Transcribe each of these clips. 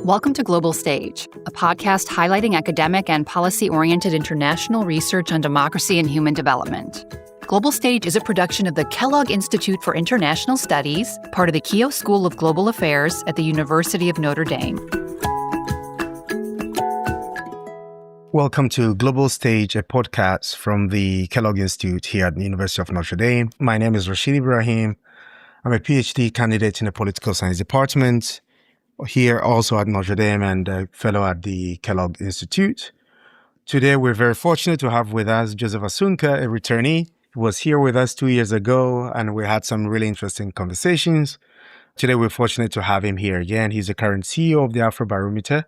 Welcome to Global Stage, a podcast highlighting academic and policy-oriented international research on democracy and human development. Global Stage is a production of the Kellogg Institute for International Studies, part of the Keough School of Global Affairs at the University of Notre Dame. Welcome to Global Stage, a podcast from the Kellogg Institute here at the University of Notre Dame. My name is Rasheed Ibrahim. I'm a PhD candidate in the Political Science Department here also at Notre Dame and a fellow at the Kellogg Institute. Today, we're very fortunate to have with us Joseph Asunka, a returnee. He was here with us 2 years ago, and we had some really interesting conversations. Today, we're fortunate to have him here again. He's the current CEO of the Afrobarometer,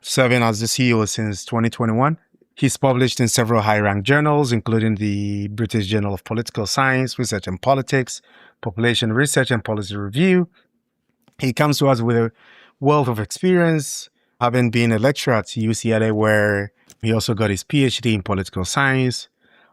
serving as the CEO since 2021. He's published in several high-ranked journals, including the British Journal of Political Science, Research and Politics, Population Research and Policy Review. He comes to us with a wealth of experience, having been a lecturer at UCLA, where he also got his PhD in political science,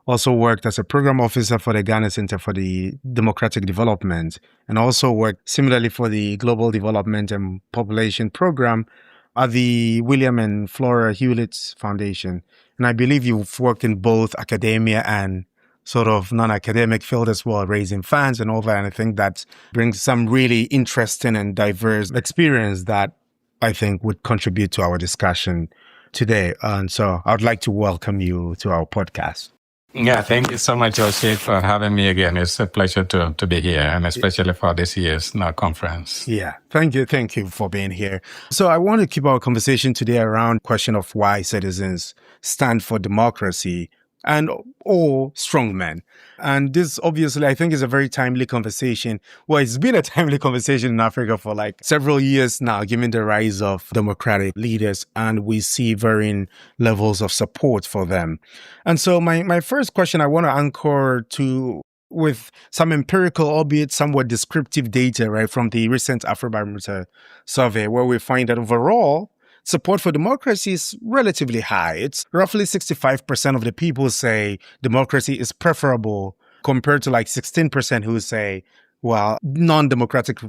also worked as a program officer for the Ghana Center for the Democratic Development, and also worked similarly for the Global Development and Population Program at the William and Flora Hewlett Foundation. And I believe you've worked in both academia and sort of non-academic field as well, raising funds and all that. And I think that brings some really interesting and diverse experience that I think would contribute to our discussion today. And so I would like to welcome you to our podcast. Yeah, thank you so much, Rasheed, for having me again. It's a pleasure to be here, and especially for this year's conference. Yeah, thank you. Thank you for being here. So I want to keep our conversation today around the question of why citizens stand for democracy and or strongmen. And this obviously, I think, is a very timely conversation. Well, it's been a timely conversation in Africa for like several years now, given the rise of democratic leaders, and we see varying levels of support for them. And so my first question I want to anchor to with some empirical, albeit somewhat descriptive data, right, from the recent Afrobarometer survey, where we find that overall, support for democracy is relatively high. It's roughly 65% of the people say democracy is preferable compared to like 16% who say, well, non-democratic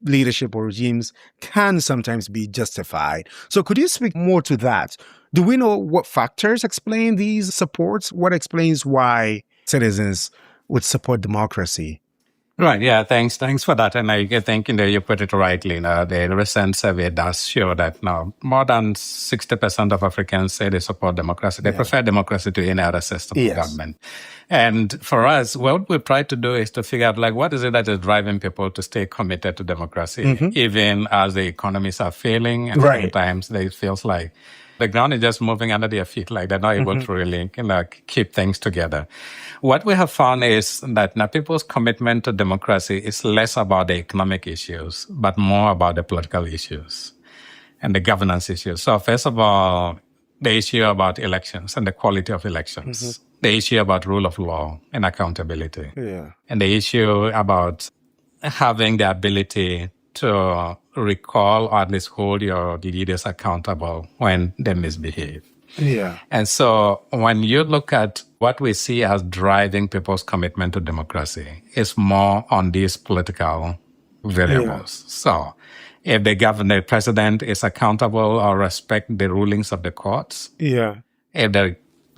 leadership or regimes can sometimes be justified. So could you speak more to that? Do we know what factors explain these supports? What explains why citizens would support democracy? Right. Yeah. Thanks for that. And I think you put it rightly. The recent survey does show that now more than 60% of Africans say they support democracy. They prefer democracy to any other system of government. And for us, what we try to do is to figure out what is it that is driving people to stay committed to democracy, even as the economies are failing, and sometimes it feels like the ground is just moving under their feet, like they're not able to really keep things together. What we have found is that now people's commitment to democracy is less about the economic issues, but more about the political issues and the governance issues. So first of all, the issue about elections and the quality of elections, the issue about rule of law and accountability, and the issue about having the ability to recall or at least hold your leaders accountable when they misbehave. And so when you look at what we see as driving people's commitment to democracy, it's more on these political variables. So if the president is accountable or respect the rulings of the courts, if the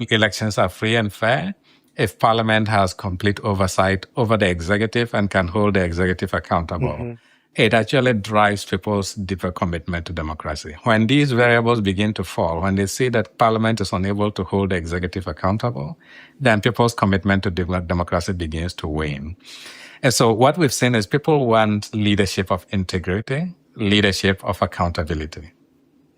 elections are free and fair, if parliament has complete oversight over the executive and can hold the executive accountable, it actually drives people's deeper commitment to democracy. When these variables begin to fall, when they see that parliament is unable to hold the executive accountable, then people's commitment to democracy begins to wane. And so what we've seen is people want leadership of integrity, leadership of accountability.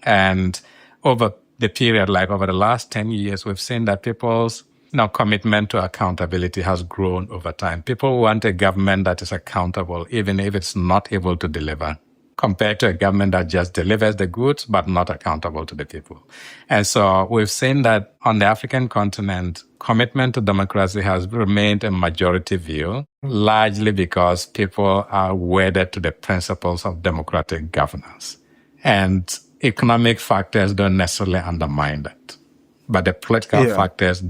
And over the period, like over the last 10 years, we've seen that people's commitment to accountability has grown over time. People want a government that is accountable, even if it's not able to deliver, compared to a government that just delivers the goods, but not accountable to the people. And so we've seen that on the African continent, commitment to democracy has remained a majority view, largely because people are wedded to the principles of democratic governance. And economic factors don't necessarily undermine that. But the political factors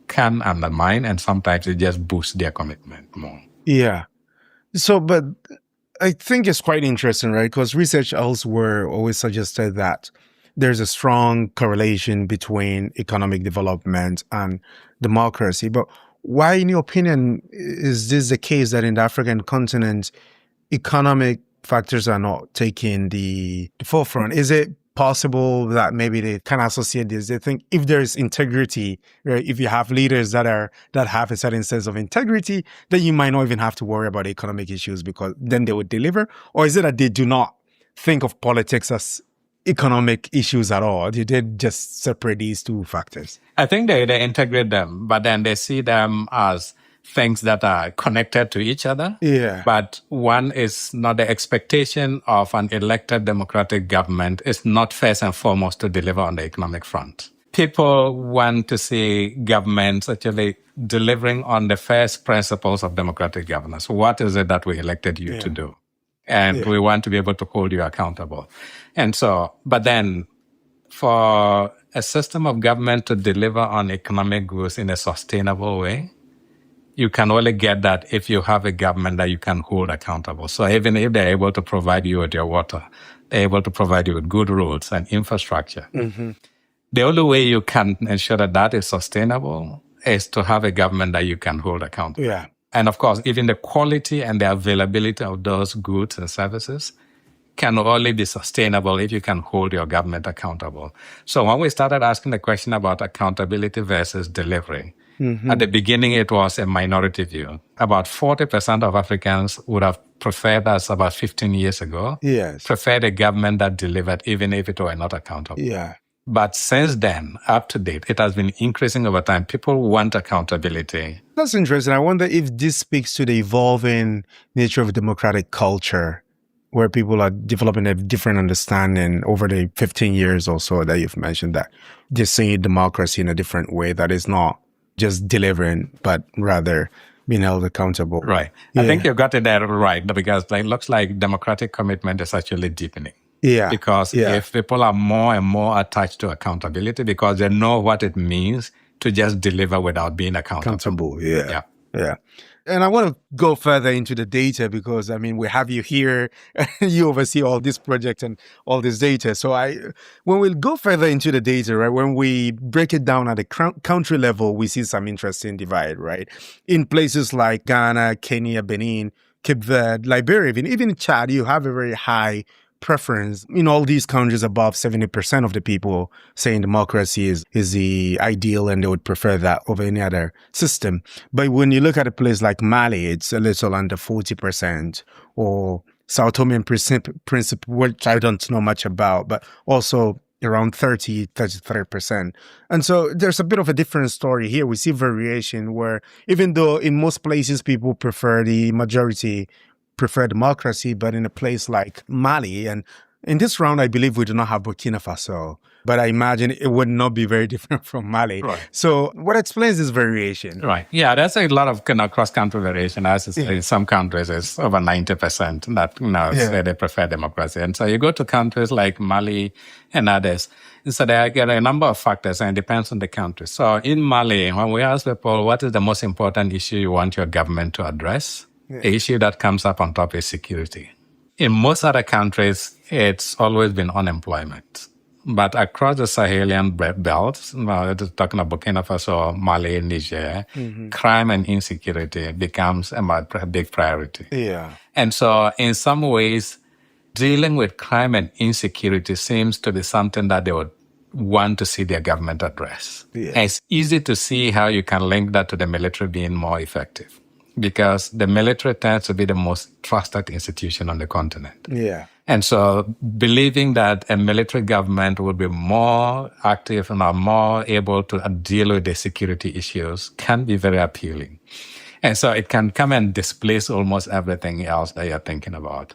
can undermine, and sometimes it just boosts their commitment more. So, but I think it's quite interesting, right? Because research elsewhere always suggested that there's a strong correlation between economic development and democracy. But why, in your opinion, is this the case that in the African continent, economic factors are not taking the forefront? Is it possible that maybe they can associate this? They think if there is integrity, right, if you have leaders that have a certain sense of integrity, then you might not even have to worry about economic issues because then they would deliver. Or is it that they do not think of politics as economic issues at all? They did just separate these two factors. I think they integrate them, but then they see them as things that are connected to each other. Yeah. But one is not the expectation of an elected democratic government is not first and foremost to deliver on the economic front. People want to see governments actually delivering on the first principles of democratic governance. What is it that we elected you to do? And we want to be able to hold you accountable. And so, but then for a system of government to deliver on economic growth in a sustainable way, you can only get that if you have a government that you can hold accountable. So even if they're able to provide you with your water, they're able to provide you with good roads and infrastructure. Mm-hmm. The only way you can ensure that that is sustainable is to have a government that you can hold accountable. Yeah. And of course, even the quality and the availability of those goods and services can only be sustainable if you can hold your government accountable. So when we started asking the question about accountability versus delivery, at the beginning, it was a minority view. About 40% of Africans would have preferred us about 15 years ago, preferred a government that delivered even if it were not accountable. Yeah. But since then, up to date, it has been increasing over time. People want accountability. That's interesting. I wonder if this speaks to the evolving nature of democratic culture, where people are developing a different understanding over the 15 years or so that you've mentioned, that they're seeing democracy in a different way that is not just delivering, but rather being held accountable. Right. Yeah. I think you got it there right, because it looks like democratic commitment is actually deepening. Yeah. Because if people are more and more attached to accountability because they know what it means to just deliver without being accountable. Yeah. And I want to go further into the data because, I mean, we have you here, you oversee all this project and all this data. So when we go further into the data, right, when we break it down at the country level, we see some interesting divide, right? In places like Ghana, Kenya, Benin, Cape Verde, Liberia, even Chad, you have a very high preference. In all these countries, above 70% of the people saying democracy is the ideal and they would prefer that over any other system. But when you look at a place like Mali, it's a little under 40%, or Sao Tome and Principe, which I don't know much about, but also around 33%. And so there's a bit of a different story here. We see variation where even though in most places people prefer the majority prefer democracy, but in a place like Mali, and in this round, I believe we do not have Burkina Faso, but I imagine it would not be very different from Mali. Right. So what explains this variation? Right. Yeah, there's a lot of cross-country variation. As in some countries, it's over 90% that say they prefer democracy. And so you go to countries like Mali and others, and so there are a number of factors, and it depends on the country. So in Mali, when we ask people, what is the most important issue you want your government to address? The issue that comes up on top is security. In most other countries, it's always been unemployment. But across the Sahelian belt, talking about Burkina Faso, Mali, Niger, crime and insecurity becomes a big priority. Yeah. And so in some ways, dealing with crime and insecurity seems to be something that they would want to see their government address. Yeah. And it's easy to see how you can link that to the military being more effective, because the military tends to be the most trusted institution on the continent. Yeah. And so believing that a military government would be more active and are more able to deal with the security issues can be very appealing. And so it can come and displace almost everything else that you're thinking about.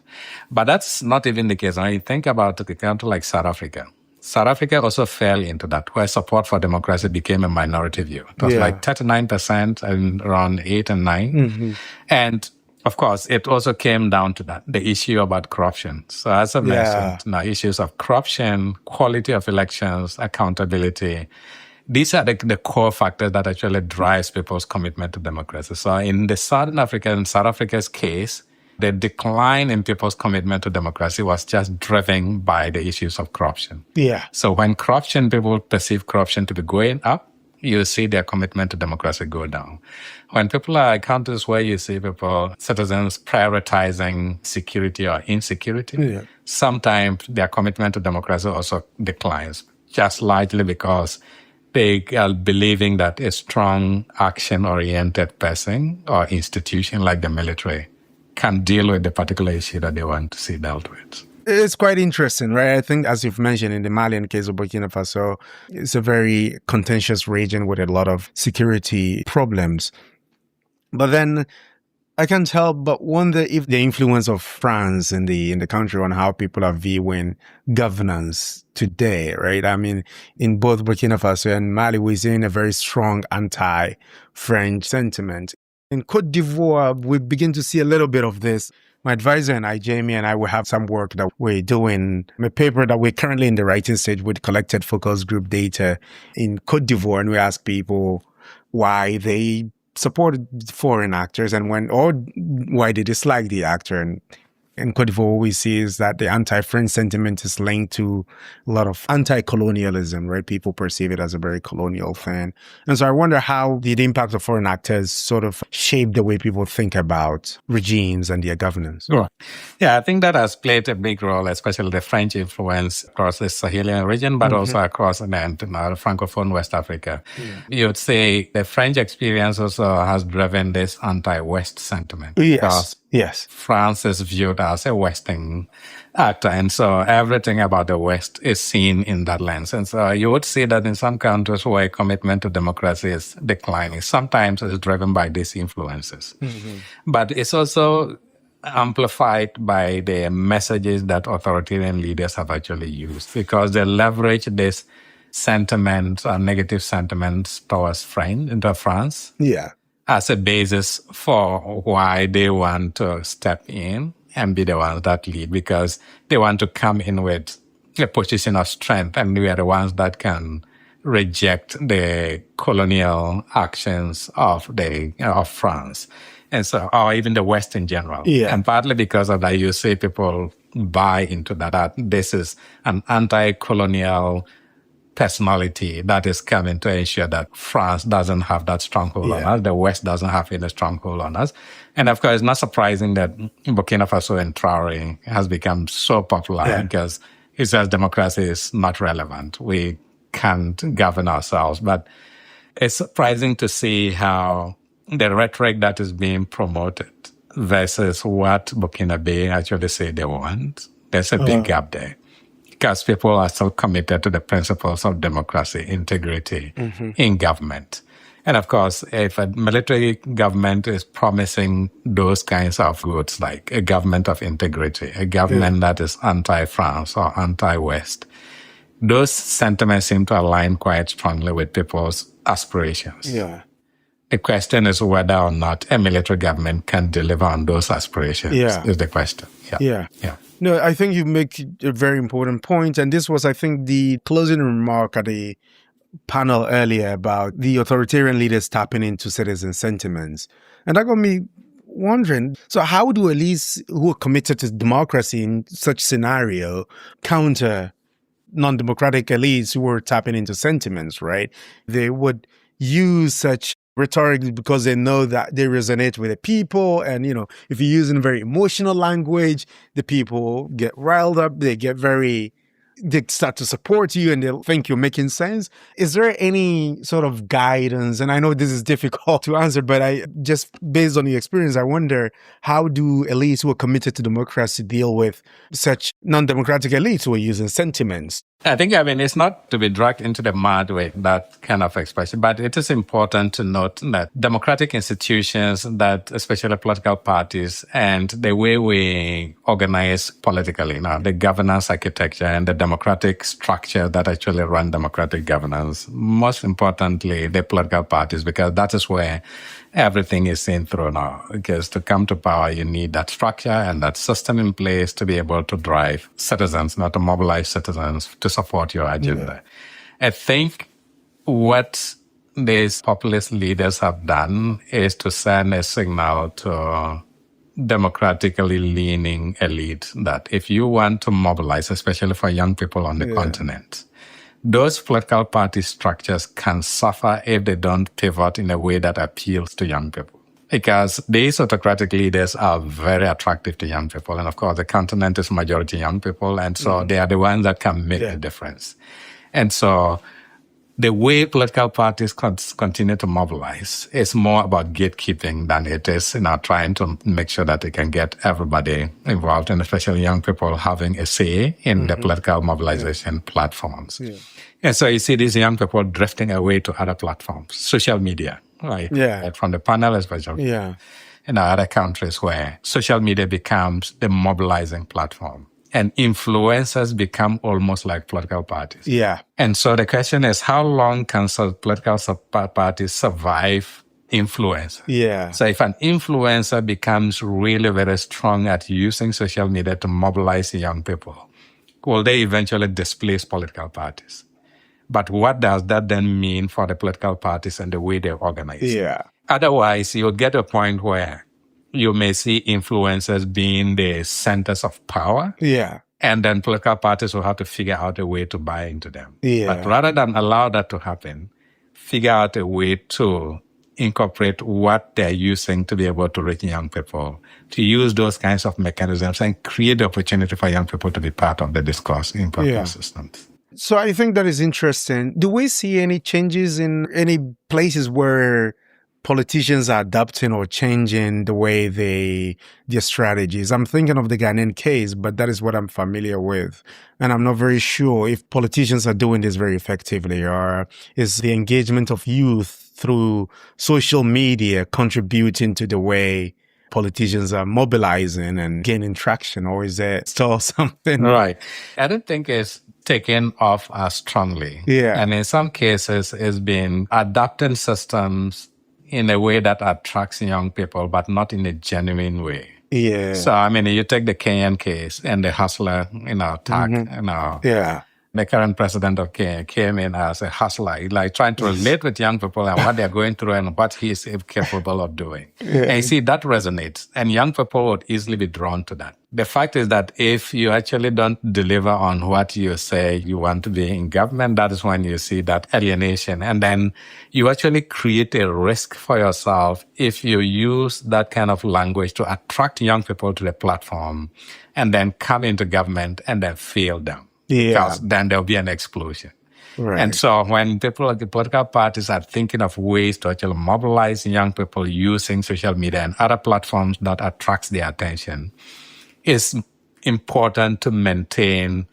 But that's not even the case. When you think about a country like South Africa, South Africa also fell into that, where support for democracy became a minority view. It was like 39% and around 8 and 9. And of course, it also came down to that, the issue about corruption. So as I mentioned, now issues of corruption, quality of elections, accountability, these are the core factors that actually drives people's commitment to democracy. So in South Africa's case, the decline in people's commitment to democracy was just driven by the issues of corruption. Yeah. So when people perceive corruption to be going up, you see their commitment to democracy go down. When people are in countries where you see citizens prioritizing security or insecurity, sometimes their commitment to democracy also declines, just largely because they are believing that a strong action-oriented person or institution like the military can deal with the particular issue that they want to see dealt with. It's quite interesting, right? I think, as you've mentioned, in the Malian case of Burkina Faso, it's a very contentious region with a lot of security problems. But then I can't help but wonder if the influence of France in the country on how people are viewing governance today, right? I mean, in both Burkina Faso and Mali, we're seeing a very strong anti-French sentiment. In Côte d'Ivoire, we begin to see a little bit of this. My advisor and Jamie and I will have some work that we're doing, a paper that we're currently in the writing stage with collected focus group data in Côte d'Ivoire, and we ask people why they support foreign actors and why they dislike the actor. And in Côte d'Ivoire, what we see is that the anti-French sentiment is linked to a lot of anti-colonialism, right? People perceive it as a very colonial thing. And so I wonder how the impact of foreign actors sort of shape the way people think about regimes and their governance. Right. Yeah, I think that has played a big role, especially the French influence across the Sahelian region, but also across the Francophone West Africa. You would say the French experience also has driven this anti-West sentiment. Yes. France is viewed as a Western actor. And so everything about the West is seen in that lens. And so you would see that in some countries where commitment to democracy is declining, sometimes it's driven by these influences. But it's also amplified by the messages that authoritarian leaders have actually used, because they leverage this sentiment or negative sentiments towards France. Yeah. As a basis for why they want to step in and be the ones that lead, because they want to come in with a position of strength, and we are the ones that can reject the colonial actions of France, and so, or even the West in general. Yeah. And partly because of that, you see people buy into that this is an anti-colonial personality that is coming to ensure that France doesn't have that stronghold on us, the West doesn't have any stronghold on us. And of course, it's not surprising that Burkina Faso and Traoré has become so popular because he says democracy is not relevant. We can't govern ourselves. But it's surprising to see how the rhetoric that is being promoted versus what Burkinabe actually say they want, there's a big gap there. Because people are still committed to the principles of democracy, integrity in government. And of course, if a military government is promising those kinds of goods, like a government of integrity, a government that is anti-France or anti-West, those sentiments seem to align quite strongly with people's aspirations. Yeah. The question is whether or not a military government can deliver on those aspirations is the question. Yeah. No, I think you make a very important point. And this was, I think, the closing remark at the panel earlier about the authoritarian leaders tapping into citizen sentiments. And that got me wondering, so how do elites who are committed to democracy in such scenario counter non-democratic elites who are tapping into sentiments, right? They would use such rhetoric because they know that they resonate with the people. And, if you're using very emotional language, the people get riled up, they start to support you and they'll think you're making sense. Is there any sort of guidance? And I know this is difficult to answer, but just based on your experience, I wonder, how do elites who are committed to democracy deal with such non-democratic elites who are using sentiments? I think, it's not to be dragged into the mud with that kind of expression, but it is important to note that democratic institutions, that especially political parties, and the way we organize politically, the governance architecture and the democratic structure that actually run democratic governance, most importantly, the political parties, because that is where everything is seen through now. Because to come to power, you need that structure and that system in place to be able to drive citizens, not to mobilize citizens to support your agenda. I think what these populist leaders have done is to send a signal to democratically leaning elite that if you want to mobilize, especially for young people on the continent, those political party structures can suffer if they don't pivot in a way that appeals to young people. Because these autocratic leaders are very attractive to young people. And of course, the continent is majority young people. And so they are the ones that can make the difference. And so the way political parties continue to mobilize is more about gatekeeping than it is, trying to make sure that they can get everybody involved, and especially young people having a say in the political mobilization platforms. Yeah. And so you see these young people drifting away to other platforms, social media, right? Yeah. From the panel, especially. Yeah. In other countries where social media becomes the mobilizing platform. And influencers become almost like political parties. Yeah. And so the question is, how long can political parties survive influence? Yeah. So if an influencer becomes really very strong at using social media to mobilize young people, will they eventually displace political parties? But what does that then mean for the political parties and the way they organize? Yeah. Otherwise, you'll get a point where you may see influencers being the centers of power. Yeah. And then political parties will have to figure out a way to buy into them. Yeah. But rather than allow that to happen, figure out a way to incorporate what they're using to be able to reach young people, to use those kinds of mechanisms and create the opportunity for young people to be part of the discourse in political systems. So I think that is interesting. Do we see any changes in any places where politicians are adapting or changing the way their strategies? I'm thinking of the Ghanaian case, but that is what I'm familiar with. And I'm not very sure if politicians are doing this very effectively, or is the engagement of youth through social media contributing to the way politicians are mobilizing and gaining traction, or is there still something? Right. I don't think it's taken off as strongly. Yeah. And in some cases, it's been adapting systems in a way that attracts young people, but not in a genuine way. Yeah. So, you take the Kenyan case and the hustler, tag, yeah. The current president of Kenya came in as a hustler, like trying to relate with young people and what they're going through and what he is capable of doing. Yeah. And you see, that resonates. And young people would easily be drawn to that. The fact is that if you actually don't deliver on what you say you want to be in government, that is when you see that alienation. And then you actually create a risk for yourself if you use that kind of language to attract young people to the platform and then come into government and then fail them. Yeah. Because then there'll be an explosion. Right. And so when people, the political parties are thinking of ways to actually mobilize young people using social media and other platforms that attracts their attention, it's important to maintain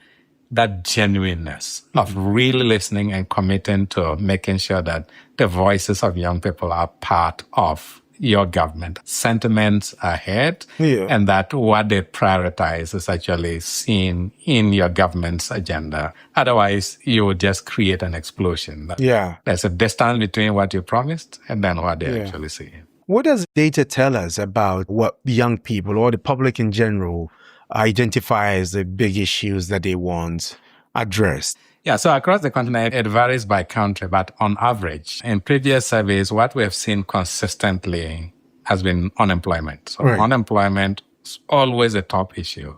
that genuineness of really listening and committing to making sure that the voices of young people are part of your government. Sentiments ahead, and that what they prioritize is actually seen in your government's agenda. Otherwise, you would just create an explosion. Yeah. There's a distance between what you promised and then what they actually see. What does data tell us about what young people or the public in general identify as the big issues that they want addressed? Yeah, so across the continent, it varies by country, but on average, in previous surveys, what we have seen consistently has been unemployment. So unemployment is always a top issue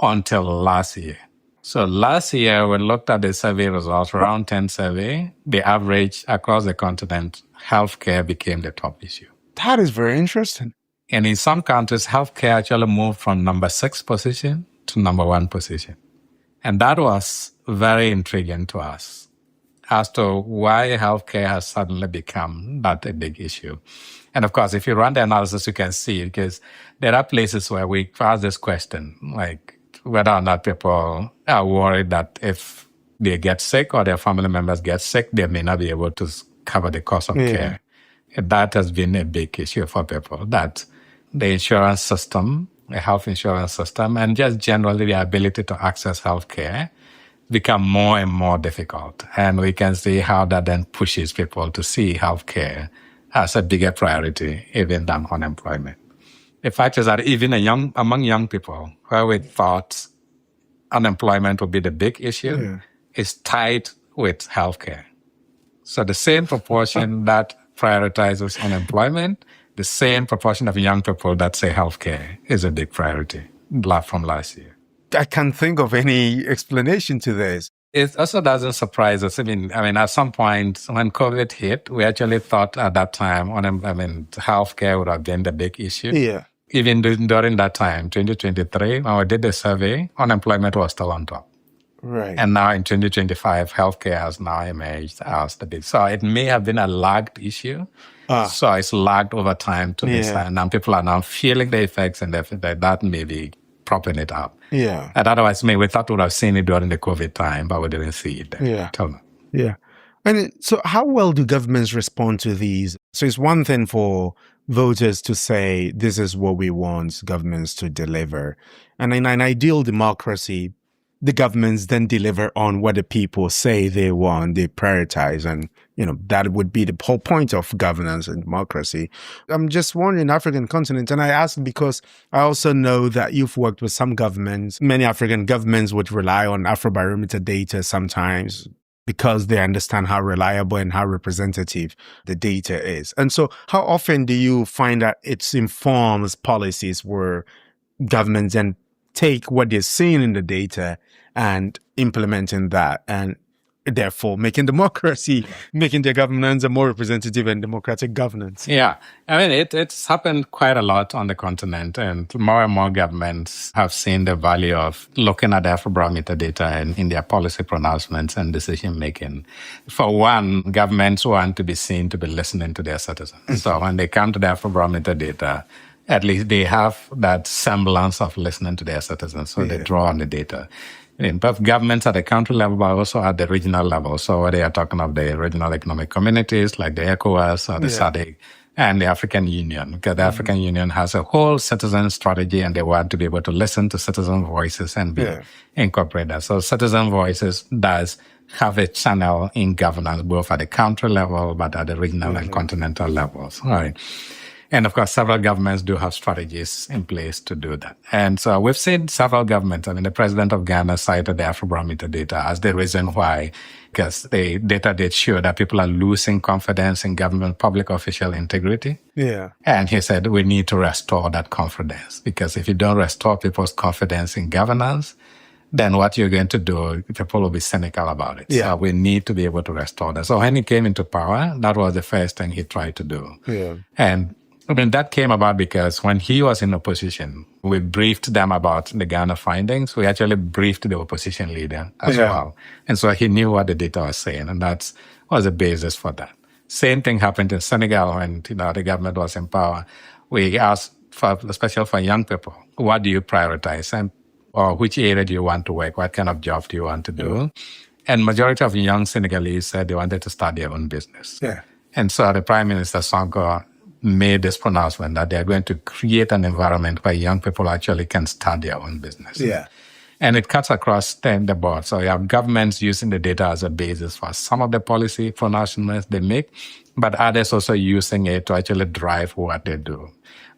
until last year. So last year, we looked at the survey results, around 10 survey, the average across the continent, healthcare became the top issue. That is very interesting. And in some countries, healthcare actually moved from number 6 position to number 1 position. And that was very intriguing to us as to why healthcare has suddenly become that a big issue. And of course, if you run the analysis, you can see, because there are places where we ask this question, like whether or not people are worried that if they get sick or their family members get sick, they may not be able to cover the cost of care. And that has been a big issue for people, that the insurance system, the health insurance system, and just generally the ability to access healthcare become more and more difficult. And we can see how that then pushes people to see healthcare as a bigger priority, even than unemployment. The fact is that even among young people, where we thought unemployment would be the big issue, is tied with healthcare. So the same proportion that prioritizes unemployment the same proportion of young people that say healthcare is a big priority from last year. I can't think of any explanation to this. It also doesn't surprise us. I mean, at some point when COVID hit, we actually thought at that time, healthcare would have been the big issue. Yeah. Even during that time, 2023, when we did the survey, unemployment was still on top. Right. And now in 2025, healthcare has now emerged as the big. So it may have been a lagged issue. So it's lagged over time to this. And now people are now feeling the effects, and that may be propping it up. Yeah. And otherwise, we thought we would have seen it during the COVID time, but we didn't see it then. Yeah. Tell me. Yeah. And so how well do governments respond to these? So it's one thing for voters to say, this is what we want governments to deliver. And in an ideal democracy, the governments then deliver on what the people say they want, they prioritize. And, that would be the whole point of governance and democracy. I'm just wondering, African continent, and I ask because I also know that you've worked with some governments. Many African governments would rely on Afrobarometer data sometimes because they understand how reliable and how representative the data is. And so how often do you find that it informs policies where governments then take what they're seeing in the data and implementing that, and therefore making their governance a more representative and democratic governance? Yeah. It's happened quite a lot on the continent, and more governments have seen the value of looking at the Afrobarometer data in their policy pronouncements and decision making. For one, governments want to be seen to be listening to their citizens. So when they come to the Afrobarometer data, at least they have that semblance of listening to their citizens. So they draw on the data. Both governments at the country level, but also at the regional level. So they are talking of the regional economic communities like the ECOWAS or the SADC and the African Union, because the African Union has a whole citizen strategy, and they want to be able to listen to citizen voices and incorporate that. So citizen voices does have a channel in governance, both at the country level, but at the regional and continental levels. All right. And of course, several governments do have strategies in place to do that. And so we've seen several governments. The president of Ghana cited the Afrobarometer data as the reason why, because the data did show that people are losing confidence in government, public official integrity. Yeah. And he said, we need to restore that confidence, because if you don't restore people's confidence in governance, then what you're going to do, people will be cynical about it. Yeah. So we need to be able to restore that. So when he came into power, that was the first thing he tried to do. Yeah. And that came about because when he was in opposition, we briefed them about the Ghana findings. We actually briefed the opposition leader as well. And so he knew what the data was saying, and that was the basis for that. Same thing happened in Senegal when the government was in power. We asked, especially for young people, what do you prioritize, or which area do you want to work? What kind of job do you want to do? And majority of young Senegalese said they wanted to start their own business. Yeah. And so the Prime Minister Asunka made this pronouncement that they're going to create an environment where young people actually can start their own business. Yeah. And it cuts across the board. So you have governments using the data as a basis for some of the policy pronouncements they make, but others also using it to actually drive what they do.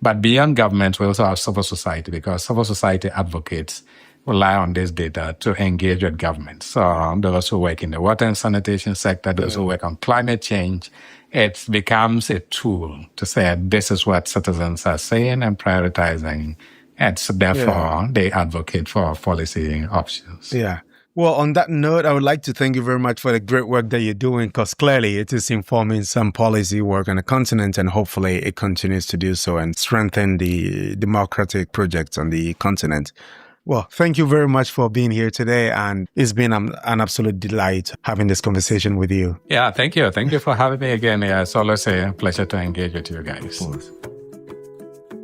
But beyond governments, we also have civil society, because civil society advocates rely on this data to engage with government. So those who work in the water and sanitation sector, those who work on climate change, it becomes a tool to say this is what citizens are saying and prioritizing. And so therefore, they advocate for policy options. Yeah. Well, on that note, I would like to thank you very much for the great work that you're doing, because clearly it is informing some policy work on the continent, and hopefully it continues to do so and strengthen the democratic projects on the continent. Well, thank you very much for being here today, and it's been an absolute delight having this conversation with you. Yeah, thank you. Thank you for having me again. Yeah, it's always a pleasure to engage with you guys.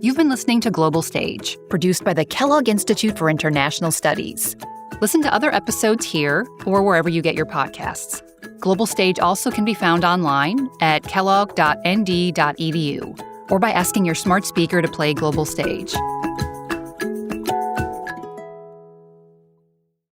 You've been listening to Global Stage, produced by the Kellogg Institute for International Studies. Listen to other episodes here or wherever you get your podcasts. Global Stage also can be found online at kellogg.nd.edu or by asking your smart speaker to play Global Stage.